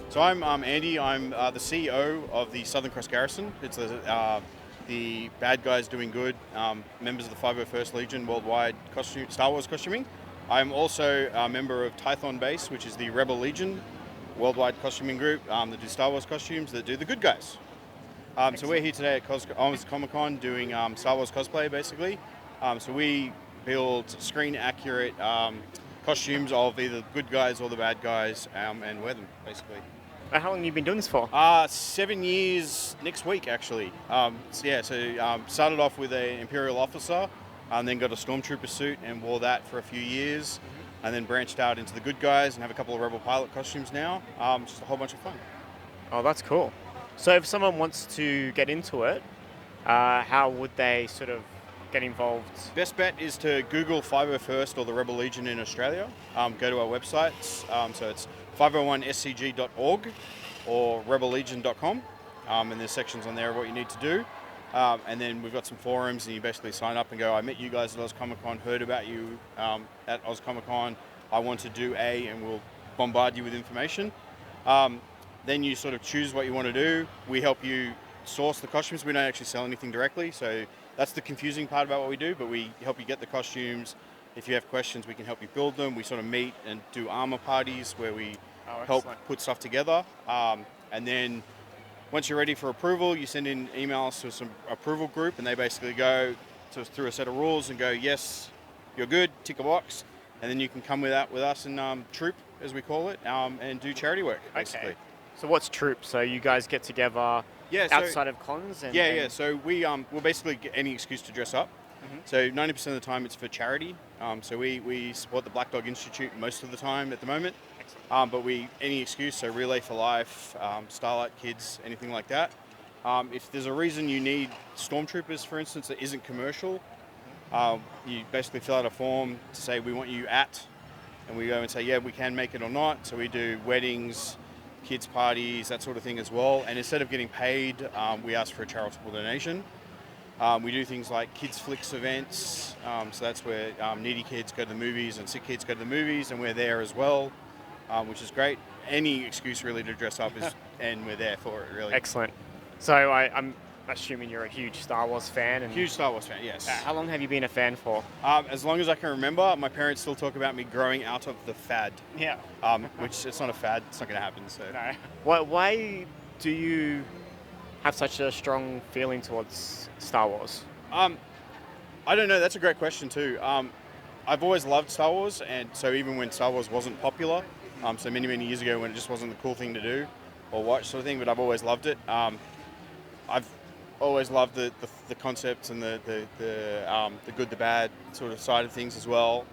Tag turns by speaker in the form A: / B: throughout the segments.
A: So I'm Andy. I'm the CEO of the Southern Cross Garrison. It's the bad guys doing good, members of the 501st Legion worldwide Star Wars costuming. I'm also a member of Tython Base, which is the Rebel Legion worldwide costuming group that do Star Wars costumes that do the good guys. So we're here today at Oz Comic Con doing Star Wars cosplay, basically. So we build screen accurate costumes of either the good guys or the bad guys and wear them, basically.
B: How long have you been doing this for?
A: 7 years next week, actually. Started off with an Imperial officer, and then got a Stormtrooper suit and wore that for a few years, and then branched out into the good guys and have a couple of Rebel pilot costumes now. Just a whole bunch of fun.
B: Oh, that's cool. So if someone wants to get into it, how would they sort of get involved?
A: Best bet is to Google 501st or the Rebel Legion in Australia. Go to our websites. So it's 501scg.org or rebellegion.com. And there's sections on there of what you need to do. And then we've got some forums, and you basically sign up and go, I met you guys at Oz Comic Con, heard about you at Oz Comic Con. I want to do A, and we'll bombard you with information. Then you sort of choose what you want to do. We help you source the costumes. We don't actually sell anything directly, so that's the confusing part about what we do, but we help you get the costumes. If you have questions, we can help you build them. We sort of meet and do armor parties where we help put stuff together. And then once you're ready for approval, you send in emails to some approval group, and they basically go through a set of rules and go, yes, you're good, tick a box. And then you can come with us and troop, as we call it, and do charity work, basically.
B: Okay. So what's troop? So you guys get together outside of cons?
A: So we'll basically get any excuse to dress up. Mm-hmm. So 90% of the time it's for charity. So we support the Black Dog Institute most of the time at the moment. But any excuse, so Relay for Life, Starlight Kids, anything like that. If there's a reason you need Stormtroopers, for instance, that isn't commercial, you basically fill out a form to say we want you at, and we go and say, yeah, we can make it or not. So we do weddings, kids parties, that sort of thing as well. And instead of getting paid, we ask for a charitable donation. We do things like kids flicks events. So that's where needy kids go to the movies and sick kids go to the movies, and we're there as well, which is great. Any excuse really to dress up and we're there for it, really.
B: Excellent. So I'm assuming you're a huge Star Wars fan.
A: Huge Star Wars fan, yes.
B: How long have you been a fan for?
A: As long as I can remember. My parents still talk about me growing out of the fad.
B: Yeah.
A: Which it's not a fad. It's not going to happen. So.
B: No. Why do you have such a strong feeling towards Star Wars?
A: I don't know. That's a great question too. I've always loved Star Wars, and so even when Star Wars wasn't popular, so many years ago when it just wasn't the cool thing to do or watch sort of thing, but I've always loved it. I've always loved the concepts and the good, the bad sort of side of things as well.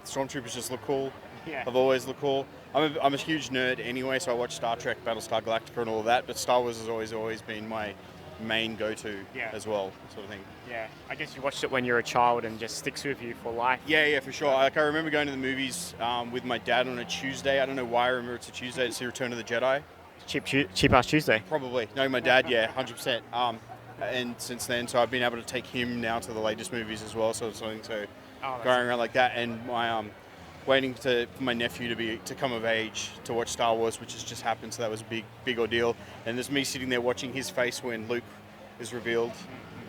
A: Stormtroopers just look cool.
B: Yeah.
A: I've always looked cool. I'm a huge nerd anyway, so I watch Star Trek, Battlestar Galactica and all of that, but Star Wars has always been my main go-to as well, sort of thing.
B: Yeah, I guess you watched it when you were a child and just sticks with you for life.
A: Yeah, for sure. Like I remember going to the movies with my dad on a Tuesday. I don't know why I remember it's a Tuesday to see Return of the Jedi.
B: Cheap ass Tuesday.
A: Probably. No, my dad, 100%. And since then, so I've been able to take him now to the latest movies as well, sort of something. So going around like that, and my waiting for my nephew to come of age to watch Star Wars, which has just happened. So that was a big ordeal. And there's me sitting there watching his face when Luke is revealed,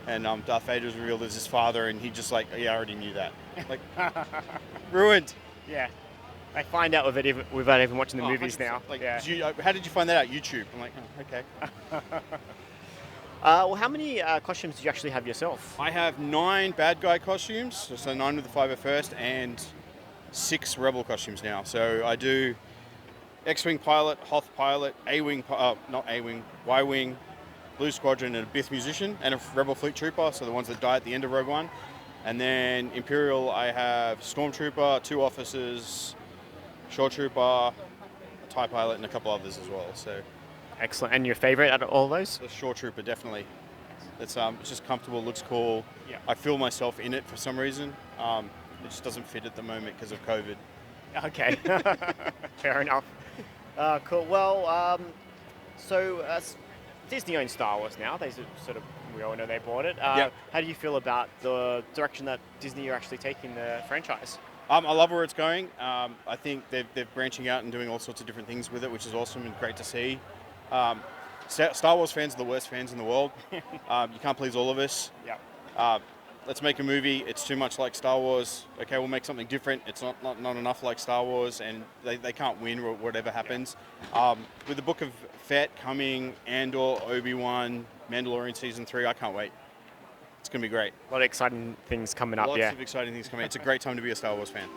A: and Darth Vader is revealed as his father, and he just like, I already knew that. Like, ruined.
B: Yeah. I find out without even watching the movies
A: 100%.
B: now.
A: Like, how did you find that out? YouTube. I'm like, okay.
B: Well, how many costumes do you actually have yourself?
A: I have 9 bad guy costumes, so 9 with the 501st, and 6 rebel costumes now. So I do X-Wing pilot, Hoth pilot, A-Wing, not A-Wing, Y-Wing, Blue Squadron, and a Bith musician, and a Rebel Fleet Trooper, so the ones that die at the end of Rogue One. And then Imperial, I have Stormtrooper, 2 officers, Shore Trooper, a TIE pilot, and a couple others as well. So.
B: Excellent. And your favorite out of all those?
A: The Shore Trooper, definitely. It's just comfortable, looks cool.
B: Yeah.
A: I feel myself in it for some reason. It just doesn't fit at the moment because of COVID.
B: Okay. Fair enough. Cool. Well, Disney owns Star Wars now. We all know they bought it.
A: Yep.
B: How do you feel about the direction that Disney are actually taking the franchise?
A: I love where it's going. I think they're branching out and doing all sorts of different things with it, which is awesome and great to see. Um, Star Wars fans are the worst fans in the world. You can't please all of us.
B: Yeah.
A: Let's make a movie. It's too much like Star Wars. Okay, we'll make something different. It's not enough like Star Wars, and they can't win whatever happens. With the Book of Fett coming, Andor, Obi-Wan, Mandalorian Season 3, I can't wait. It's going to be great.
B: A lot of exciting things coming up,
A: Lots of exciting things coming. It's a great time to be a Star Wars fan.